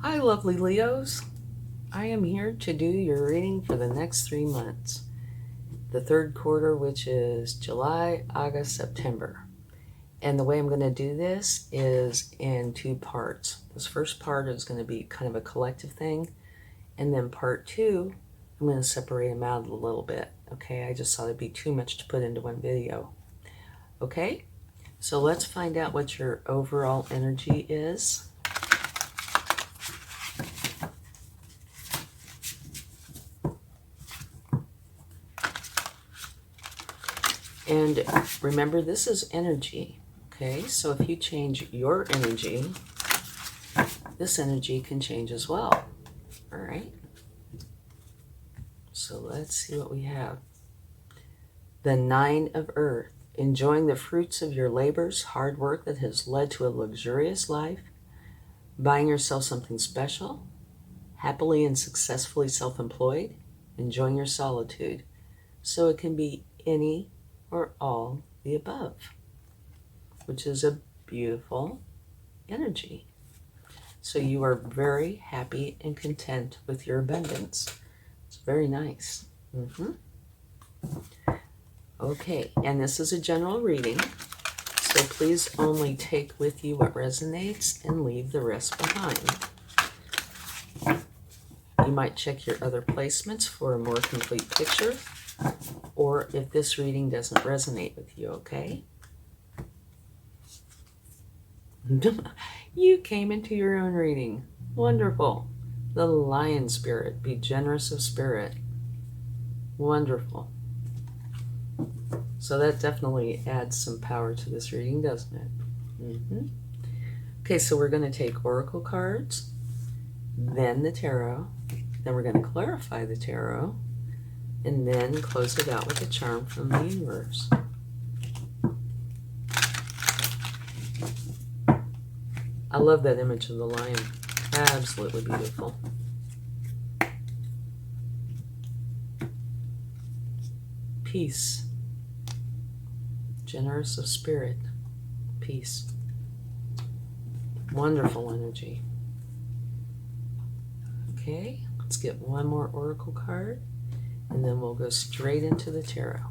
Hi, lovely Leos. I am here to do your reading for the next 3 months. The third quarter, which is July, August, September. And the way I'm going to do this is in 2 parts. This first part is going to be kind of a collective thing. And then part 2, I'm going to separate them out a little bit. Okay, I just thought it'd be too much to put into one video. Okay, so let's find out what your overall energy is. And remember, this is energy, okay? So if you change your energy, this energy can change as well, all right? So let's see what we have. The 9 of Earth, enjoying the fruits of your labors, hard work that has led to a luxurious life, buying yourself something special, happily and successfully self-employed, enjoying your solitude. So it can be any or all the above, which is a beautiful energy. So you are very happy and content with your abundance. It's very nice. Okay, and this is a general reading, so please only take with you what resonates and leave the rest behind. You might check your other placements for a more complete picture, or if this reading doesn't resonate with you, okay? You came into your own reading. Wonderful. The lion spirit. Be generous of spirit. Wonderful. So that definitely adds some power to this reading, doesn't it? Okay, so we're going to take oracle cards, then the tarot, then we're going to clarify the tarot, and then close it out with a charm from the universe. I love that image of the lion. Absolutely beautiful. Peace. Generous of spirit. Peace. Wonderful energy. Okay, let's get one more oracle card, and then we'll go straight into the tarot.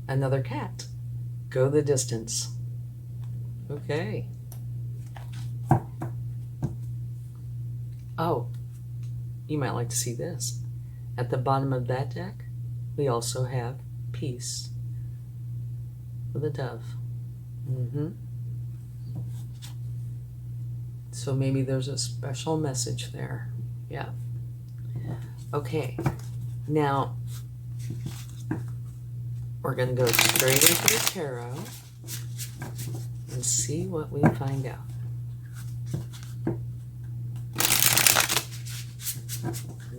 Another cat. Go the distance. Okay. Oh, you might like to see this. At the bottom of that deck, we also have peace with a dove. So maybe there's a special message there. Yeah. Okay. Now, we're going to go straight into the tarot and see what we find out.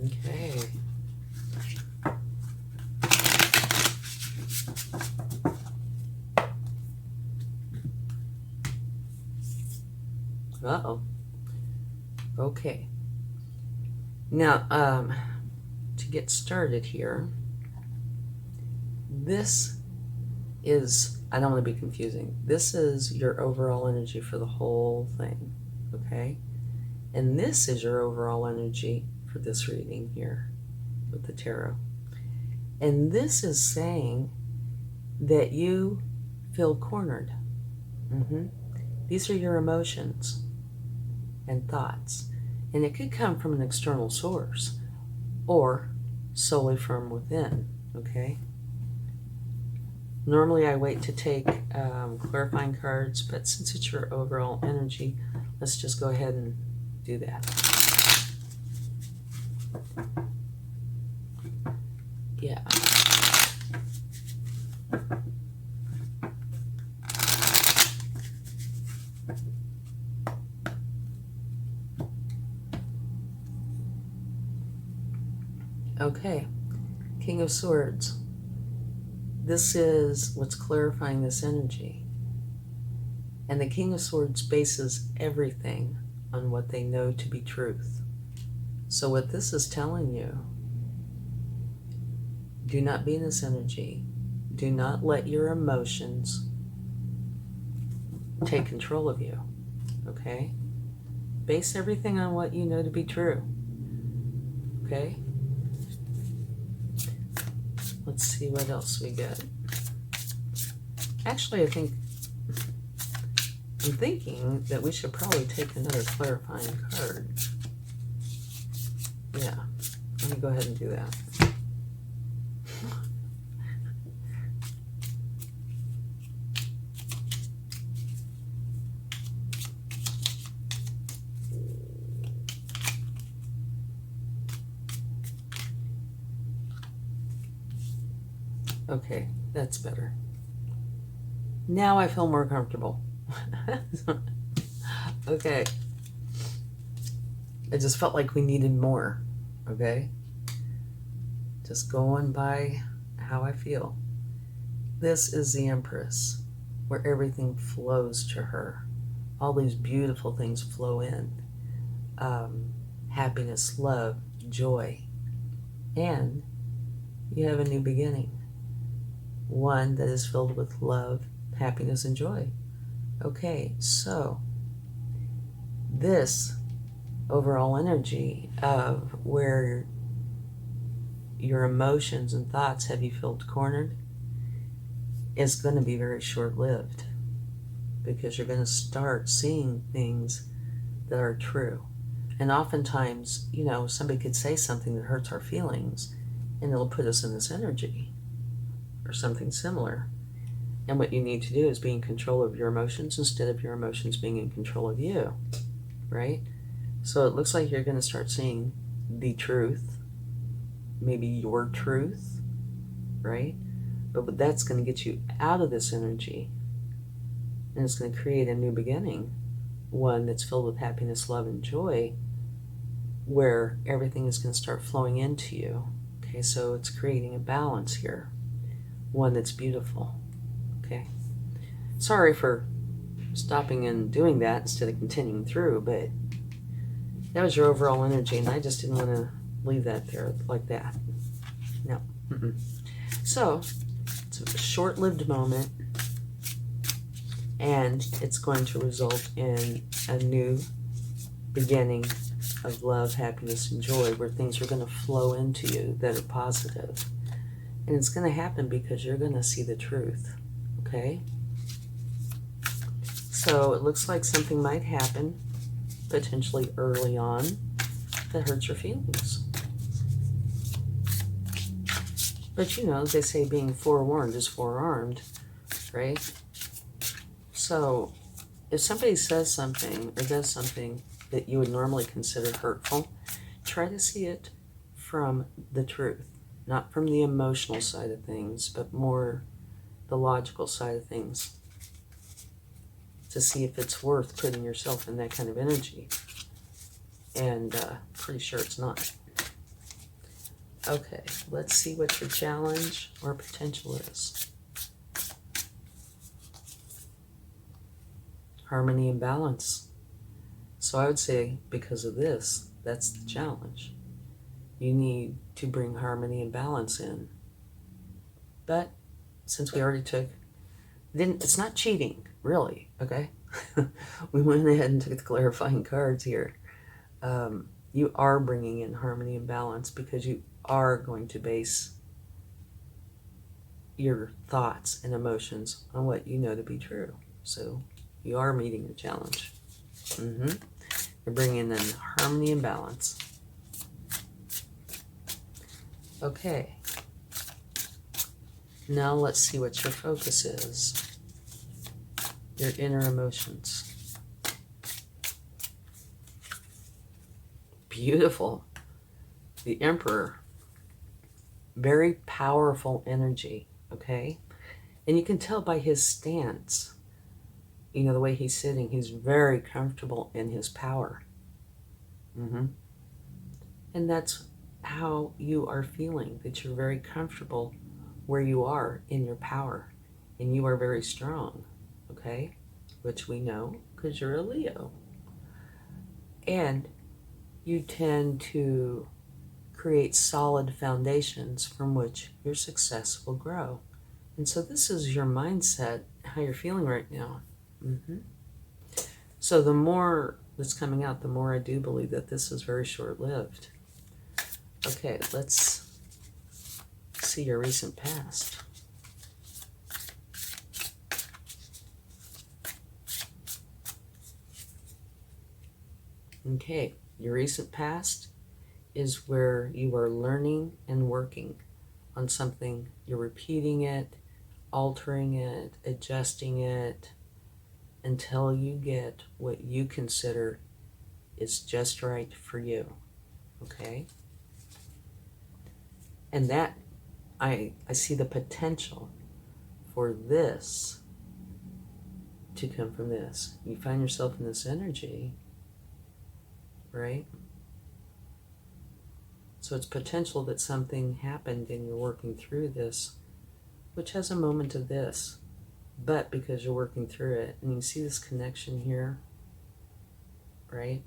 Okay. Uh-oh. Okay. Now, to get started here, this is, I don't want to be confusing, this is your overall energy for the whole thing, okay? And this is your overall energy for this reading here with the tarot. And this is saying that you feel cornered. These are your emotions and thoughts. And it could come from an external source or solely from within, okay? Normally I wait to take clarifying cards, but since it's your overall energy, let's just go ahead and do that. Yeah. Okay, King of Swords. This is what's clarifying this energy. And the King of Swords bases everything on what they know to be truth. So what this is telling you, do not be in this energy. Do not let your emotions take control of you, okay? Base everything on what you know to be true, okay? Let's see what else we get. Actually, I'm thinking that we should probably take another clarifying card. Yeah, let me go ahead and do that. Okay, that's better. Now I feel more comfortable. Okay. I just felt like we needed more, okay? Just going by how I feel. This is the Empress, where everything flows to her. All these beautiful things flow in. Happiness, love, joy. And you have a new beginning. One that is filled with love, happiness, and joy. Okay, so this overall energy of where your emotions and thoughts have you felt cornered is going to be very short-lived, because you're going to start seeing things that are true. And oftentimes, you know, somebody could say something that hurts our feelings and it'll put us in this energy or something similar. And what you need to do is be in control of your emotions instead of your emotions being in control of you, right? So it looks like you're going to start seeing the truth, maybe your truth, right? But that's going to get you out of this energy, and it's going to create a new beginning, one that's filled with happiness, love, and joy, where everything is going to start flowing into you. Okay, so it's creating a balance here, one that's beautiful. Okay, sorry for stopping and doing that instead of continuing through, but that was your overall energy, and I just didn't want to leave that there like that. No. So it's a short-lived moment, and it's going to result in a new beginning of love, happiness, and joy, where things are going to flow into you that are positive. And it's going to happen because you're going to see the truth, okay? So it looks like something might happen, potentially early on, that hurts your feelings. But you know, they say being forewarned is forearmed, right? So if somebody says something or does something that you would normally consider hurtful, try to see it from the truth, not from the emotional side of things, but more the logical side of things, to see if it's worth putting yourself in that kind of energy. And pretty sure it's not. Okay, let's see what your challenge or potential is. Harmony and balance. So I would say because of this, that's the challenge. You need to bring harmony and balance in. But since we already it's not cheating, really, okay? We went ahead and took the clarifying cards here. You are bringing in harmony and balance because you are going to base your thoughts and emotions on what you know to be true. So you are meeting the challenge. You're bringing in harmony and balance. Okay. Now let's see what your focus is. Your inner emotions. Beautiful. The Emperor. Very powerful energy, okay? And you can tell by his stance, you know, the way he's sitting, he's very comfortable in his power. And that's how you are feeling, that you're very comfortable where you are in your power. And you are very strong, okay? Which we know because you're a Leo. And you tend to create solid foundations from which your success will grow. And so this is your mindset, how you're feeling right now. So the more that's coming out, the more I do believe that this is very short-lived. Okay, let's see your recent past. Okay, your recent past is where you are learning and working on something. You're repeating it, altering it, adjusting it, until you get what you consider is just right for you. Okay? And that, I see the potential for this to come from this. You find yourself in this energy, right? So it's potential that something happened and you're working through this, which has a moment of this, but because you're working through it, and you see this connection here, right?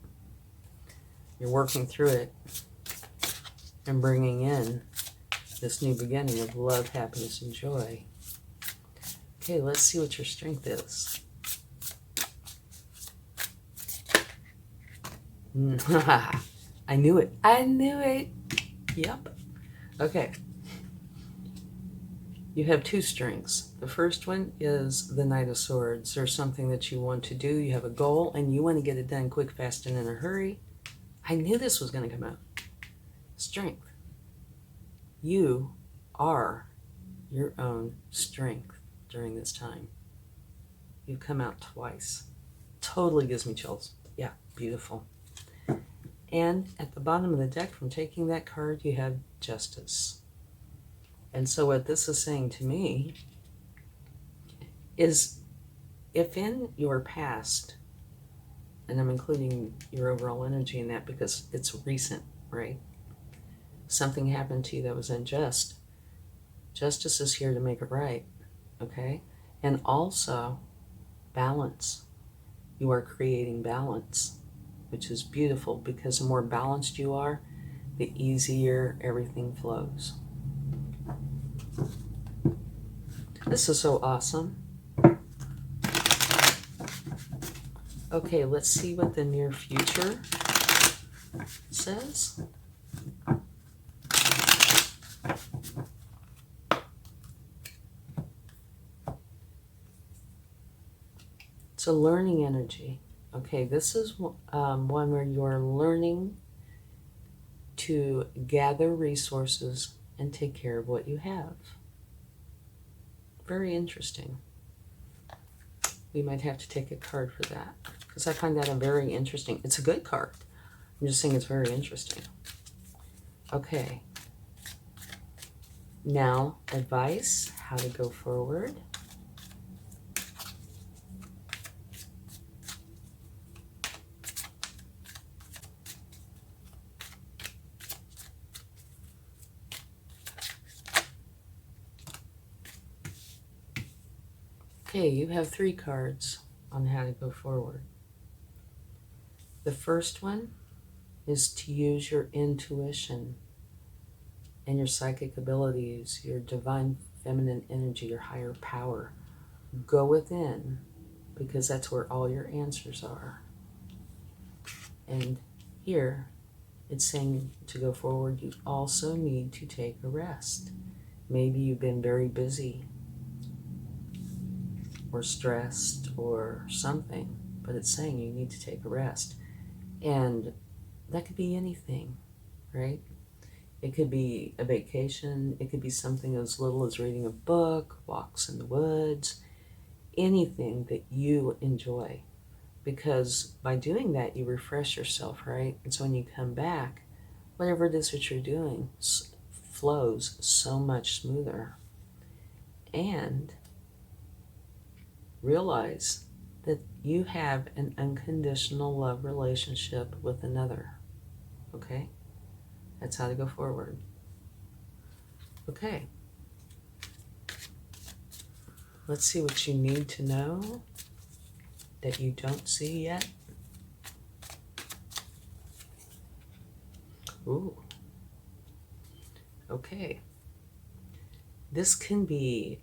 You're working through it and bringing in this new beginning of love, happiness, and joy. Okay, let's see what your strength is. I knew it. I knew it. Yep. Okay. You have two strengths. The first one is the Knight of Swords. There's something that you want to do. You have a goal and you want to get it done quick, fast, and in a hurry. I knew this was going to come out. Strength. You are your own strength during this time. You've come out twice. Totally gives me chills. Yeah, beautiful. And at the bottom of the deck, from taking that card, you have Justice. And so what this is saying to me is, if in your past, and I'm including your overall energy in that because it's recent, right? Something happened to you that was unjust. Justice is here to make it right, okay? And also balance. You are creating balance, which is beautiful because the more balanced you are, the easier everything flows. This is so awesome. Okay, let's see what the near future says. It's a learning energy. Okay, this is one where you're learning to gather resources and take care of what you have. Very interesting. We might have to take a card for that because I find that a very interesting, it's a good card. I'm just saying it's very interesting. Okay. Now, advice, how to go forward. Okay, you have 3 cards on how to go forward. The first one is to use your intuition and your psychic abilities, your divine feminine energy, your higher power. Go within, because that's where all your answers are. And here, it's saying to go forward, you also need to take a rest. Maybe you've been very busy or stressed or something, but it's saying you need to take a rest. And that could be anything, right? It could be a vacation. It could be something as little as reading a book, walks in the woods, anything that you enjoy. Because by doing that, you refresh yourself, right? And so when you come back, whatever it is that you're doing flows so much smoother. And realize that you have an unconditional love relationship with another. Okay? That's how to go forward. Okay. Let's see what you need to know that you don't see yet. Ooh. Okay. This can be,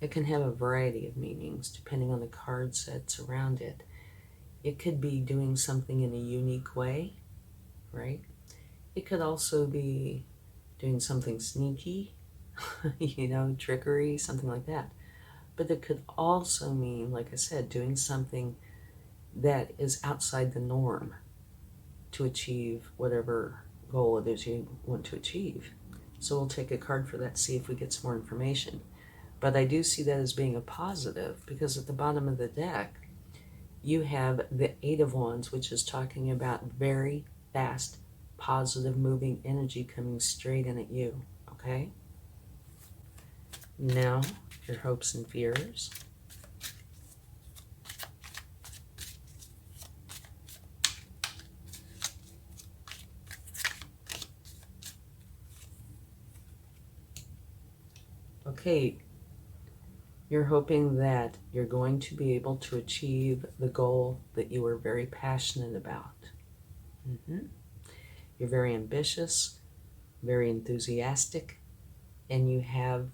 it can have a variety of meanings depending on the card sets around it. It could be doing something in a unique way, right? It could also be doing something sneaky, trickery, something like that. But it could also mean, like I said, doing something that is outside the norm to achieve whatever goal it is you want to achieve. So we'll take a card for that, see if we get some more information. But I do see that as being a positive, because at the bottom of the deck, you have the Eight of Wands, which is talking about very fast, positive moving energy coming straight in at you, okay? Now, your hopes and fears. Okay, you're hoping that you're going to be able to achieve the goal that you were very passionate about. You're very ambitious, very enthusiastic, and you have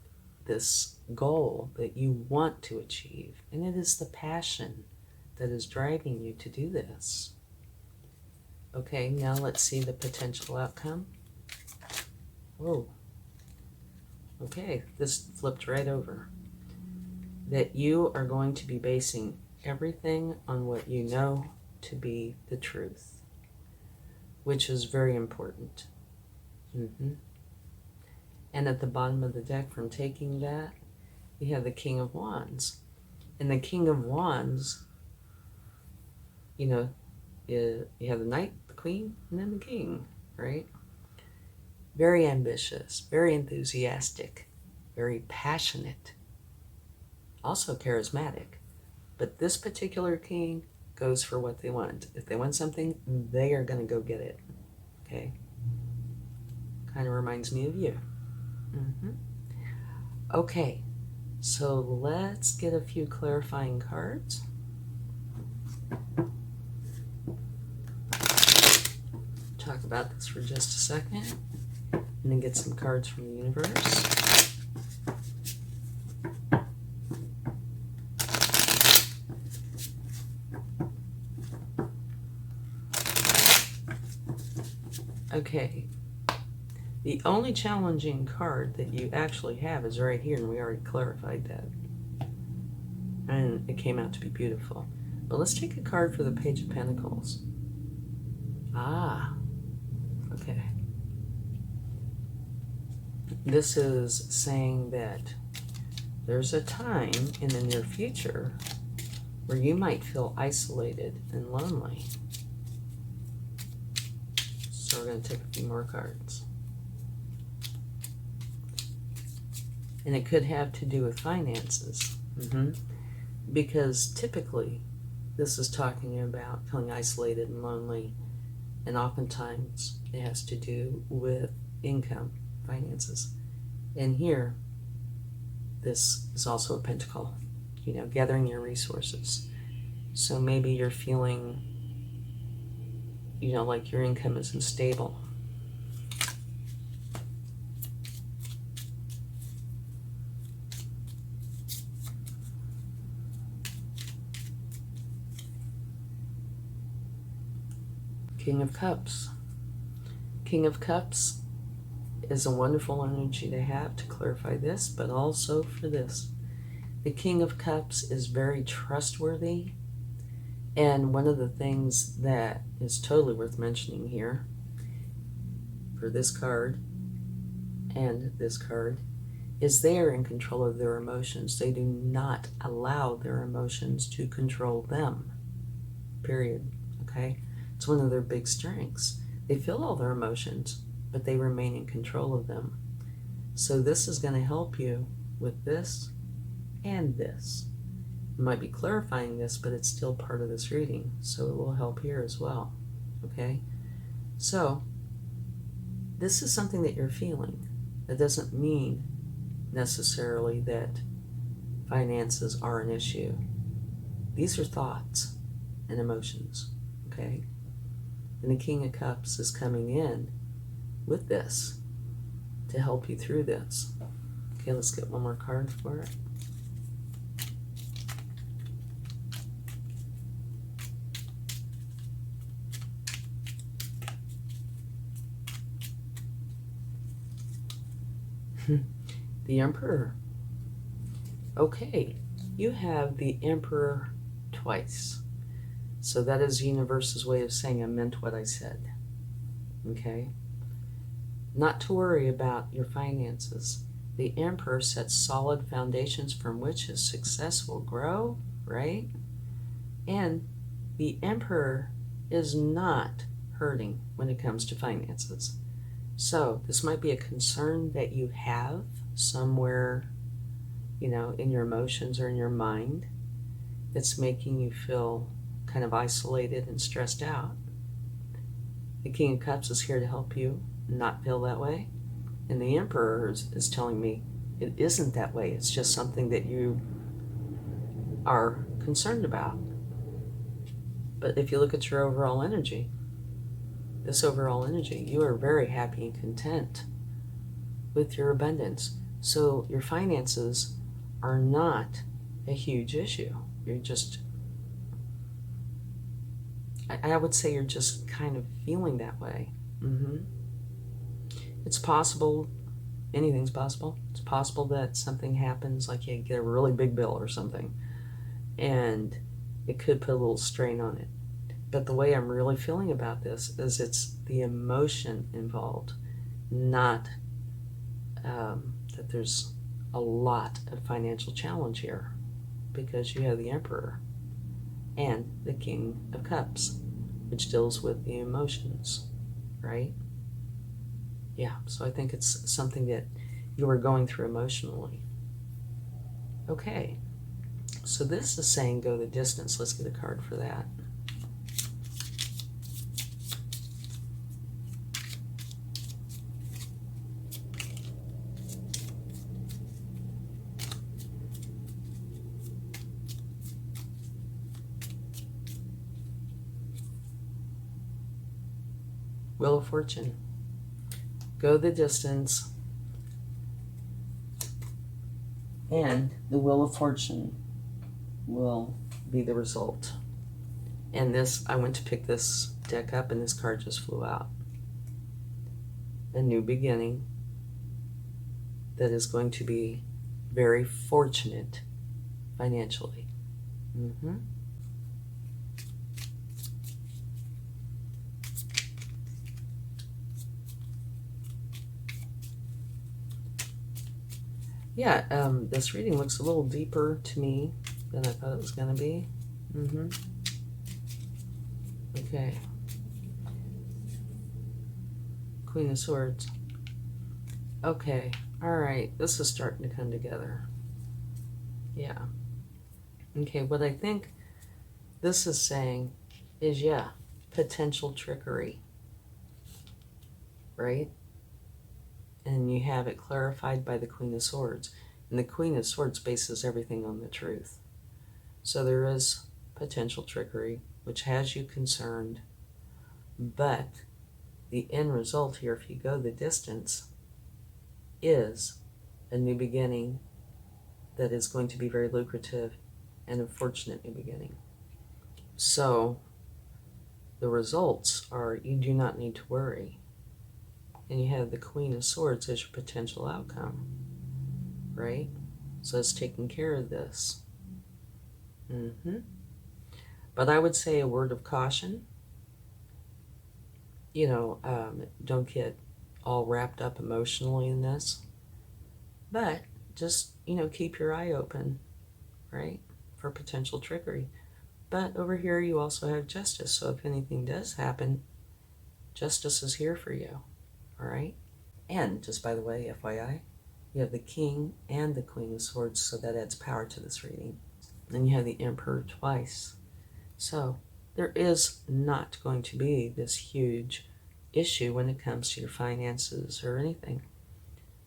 this goal that you want to achieve. And it is the passion that is driving you to do this. Okay, now let's see the potential outcome. Whoa. Okay, this flipped right over. That you are going to be basing everything on what you know to be the truth, which is very important. And at the bottom of the deck, from taking that, you have the King of Wands. And the King of Wands, you have the Knight, the Queen, and then the King, right? Very ambitious, very enthusiastic, very passionate, also charismatic. But this particular king goes for what they want. If they want something, they are going to go get it, okay? Kind of reminds me of you. Okay, so let's get a few clarifying cards. Talk about this for just a second, and then get some cards from the universe. Okay, the only challenging card that you actually have is right here, and we already clarified that. And it came out to be beautiful. But let's take a card for the Page of Pentacles. Ah, okay. This is saying that there's a time in the near future where you might feel isolated and lonely. So we're going to take a few more cards. And it could have to do with finances. Because typically this is talking about feeling isolated and lonely, and oftentimes it has to do with income, finances. And here, this is also a pentacle, gathering your resources. So maybe you're feeling, like your income is unstable. King of Cups. King of Cups is a wonderful energy to have to clarify this, but also for this. The King of Cups is very trustworthy, and one of the things that is totally worth mentioning here for this card and this card is they are in control of their emotions. They do not allow their emotions to control them, period, okay? It's one of their big strengths. They feel all their emotions, but they remain in control of them. So this is going to help you with this and this. It might be clarifying this, but it's still part of this reading, so it will help here as well, okay? So this is something that you're feeling. That doesn't mean necessarily that finances are an issue. These are thoughts and emotions, okay? And the King of Cups is coming in with this to help you through this. Okay, let's get one more card for it. The Emperor. Okay, you have the Emperor twice. So that is the universe's way of saying I meant what I said. Okay? Not to worry about your finances. The Emperor sets solid foundations from which his success will grow, right? And the Emperor is not hurting when it comes to finances. So this might be a concern that you have somewhere, in your emotions or in your mind that's making you feel kind of isolated and stressed out. The King of Cups is here to help you not feel that way. And the Emperor is telling me it isn't that way. It's just something that you are concerned about. But if you look at your overall energy, you are very happy and content with your abundance. So your finances are not a huge issue. You're just, I would say you're just kind of feeling that way. It's possible, anything's possible. It's possible that something happens, like you get a really big bill or something, and it could put a little strain on it. But the way I'm really feeling about this is it's the emotion involved, not that there's a lot of financial challenge here, because you have the Emperor and the King of Cups, which deals with the emotions, right? Yeah, so I think it's something that you are going through emotionally. Okay, so this is saying go the distance. Let's get a card for that. Wheel of Fortune. Go the distance, and the Wheel of Fortune will be the result. And this, I went to pick this deck up and this card just flew out. A new beginning that is going to be very fortunate financially. Yeah, this reading looks a little deeper to me than I thought it was going to be. Okay. Queen of Swords. Okay, all right, this is starting to come together. Yeah. Okay, what I think this is saying is, yeah, potential trickery, right? And you have it clarified by the Queen of Swords. And the Queen of Swords bases everything on the truth. So there is potential trickery, which has you concerned. But the end result here, if you go the distance, is a new beginning that is going to be very lucrative and a fortunate new beginning. So the results are you do not need to worry. And you have the Queen of Swords as your potential outcome, right? So it's taking care of this. But I would say a word of caution. Don't get all wrapped up emotionally in this. But just, keep your eye open, right? For potential trickery. But over here you also have justice. So if anything does happen, justice is here for you. All right? And just by the way, FYI, you have the King and the Queen of Swords, so that adds power to this reading. Then you have the Emperor twice. So there is not going to be this huge issue when it comes to your finances or anything.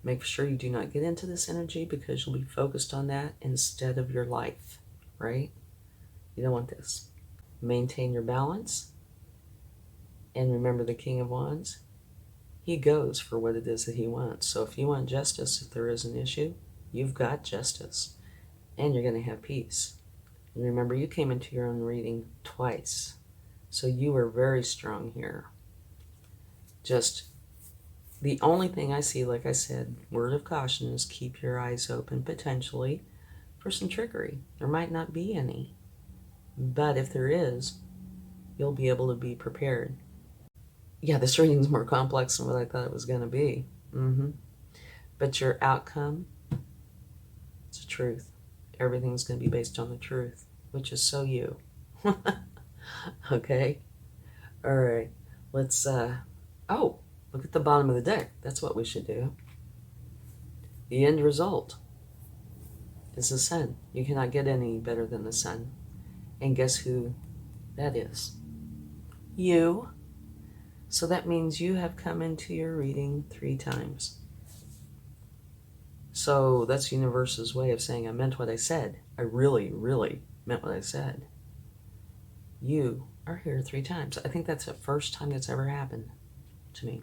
Make sure you do not get into this energy because you'll be focused on that instead of your life, right? You don't want this. Maintain your balance. And remember the King of Wands. he goes for what it is that he wants. So if you want justice, if there is an issue, you've got justice. And you're going to have peace. And remember, you came into your own reading twice. So you were very strong here. Just the only thing I see, like I said, word of caution is keep your eyes open potentially for some trickery. There might not be any. But if there is, you'll be able to be prepared. Yeah, this reading's more complex than what I thought it was going to be. But your outcome, it's the truth. Everything's going to be based on the truth, which is so you. Okay? All right. Let's, oh, look at the bottom of the deck. That's what we should do. The end result is the sun. You cannot get any better than the sun. And guess who that is? You. So that means you have come into your reading 3 times. So that's universe's way of saying I meant what I said. I really, really meant what I said. You are here 3 times. I think that's the first time that's ever happened to me.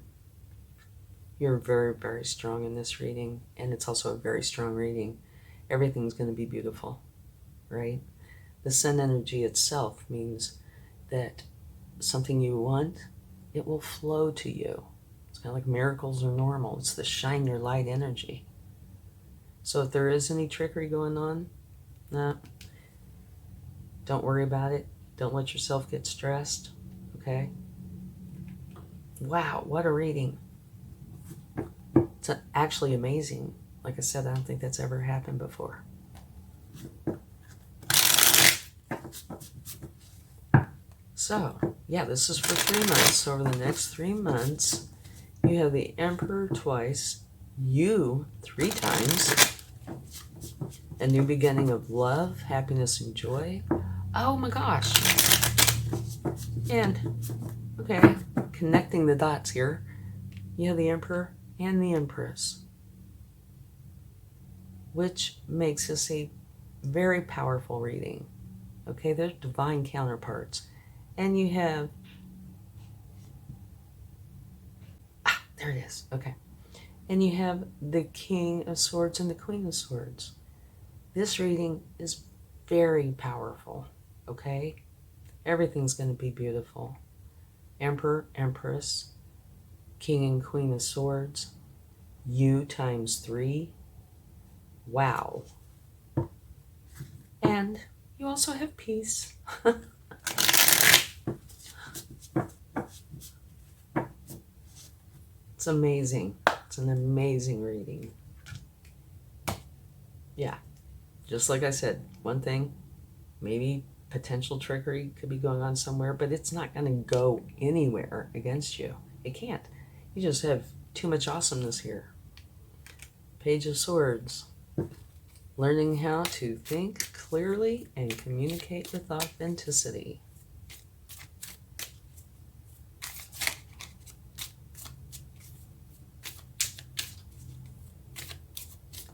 You're very, very strong in this reading, and it's also a very strong reading. Everything's going to be beautiful, right? The sun energy itself means that something you want, it will flow to you. It's kind of like miracles are normal. It's the shine your light energy. So if there is any trickery going on, nah, don't worry about it. Don't let yourself get stressed, okay? Wow, what a reading. It's actually amazing. Like I said, I don't think that's ever happened before. So, yeah, this is for 3 months. So over the next 3 months, you have the Emperor twice, you 3 times, a new beginning of love, happiness, and joy. Oh my gosh. And, okay, connecting the dots here, you have the Emperor and the Empress, which makes this a very powerful reading. Okay, they're divine counterparts. And you have, there it is, okay. And you have the King of Swords and the Queen of Swords. This reading is very powerful, okay? Everything's going to be beautiful. Emperor, Empress, King and Queen of Swords, you times 3. Wow. And you also have peace. It's amazing. It's an amazing reading. Yeah. Just like I said, one thing, maybe potential trickery could be going on somewhere, but it's not going to go anywhere against you. It can't. You just have too much awesomeness here. Page of Swords. Learning how to think clearly and communicate with authenticity.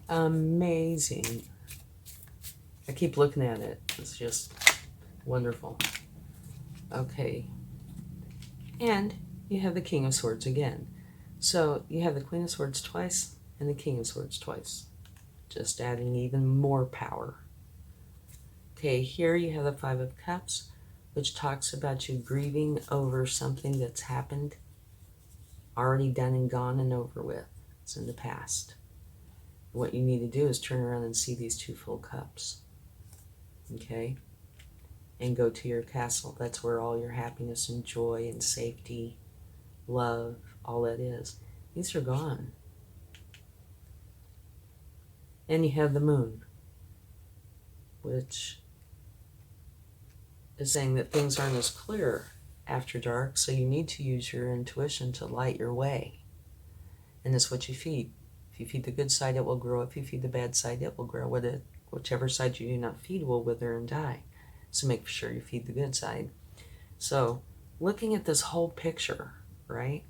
Amazing. I keep looking at it. It's just wonderful. Okay. And you have the King of Swords again. So you have the Queen of Swords twice and the King of Swords twice. Just adding even more power. Okay, here you have the 5 of Cups, which talks about you grieving over something that's happened, already done and gone and over with. It's in the past. What you need to do is turn around and see these 2 full cups. Okay? And go to your castle. That's where all your happiness and joy and safety, love, all that is. These are gone. And you have the Moon, which is saying that things aren't as clear after dark, so you need to use your intuition to light your way. And that's what you feed. If you feed the good side, it will grow. If you feed the bad side, it will grow. Whichever side you do not feed will wither and die. So make sure you feed the good side. So looking at this whole picture, right?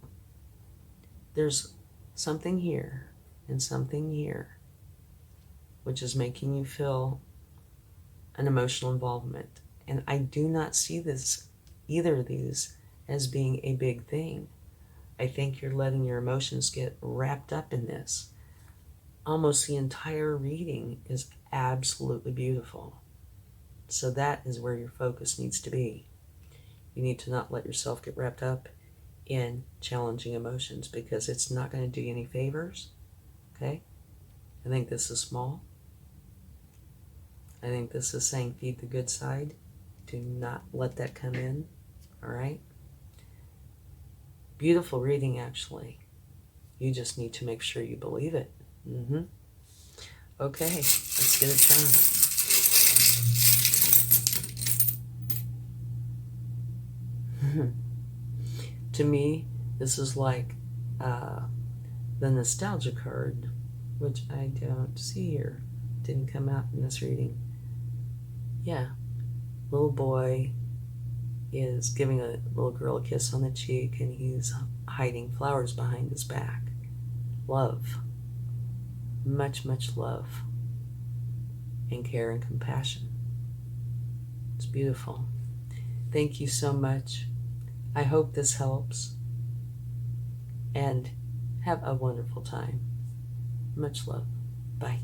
There's something here and something here, which is making you feel an emotional involvement. And I do not see this, either of these, as being a big thing. I think you're letting your emotions get wrapped up in this. Almost the entire reading is absolutely beautiful. So that is where your focus needs to be. You need to not let yourself get wrapped up in challenging emotions because it's not going to do you any favors. Okay? I think this is small. I think this is saying feed the good side. Do not let that come in. All right? Beautiful reading, actually. You just need to make sure you believe it. Okay, let's get a charm. To me, this is like the nostalgia card, which I don't see here. Didn't come out in this reading. Yeah, little boy is giving a little girl a kiss on the cheek, and he's hiding flowers behind his back. Love. Much, much love. And care and compassion. It's beautiful. Thank you so much. I hope this helps. And have a wonderful time. Much love. Bye.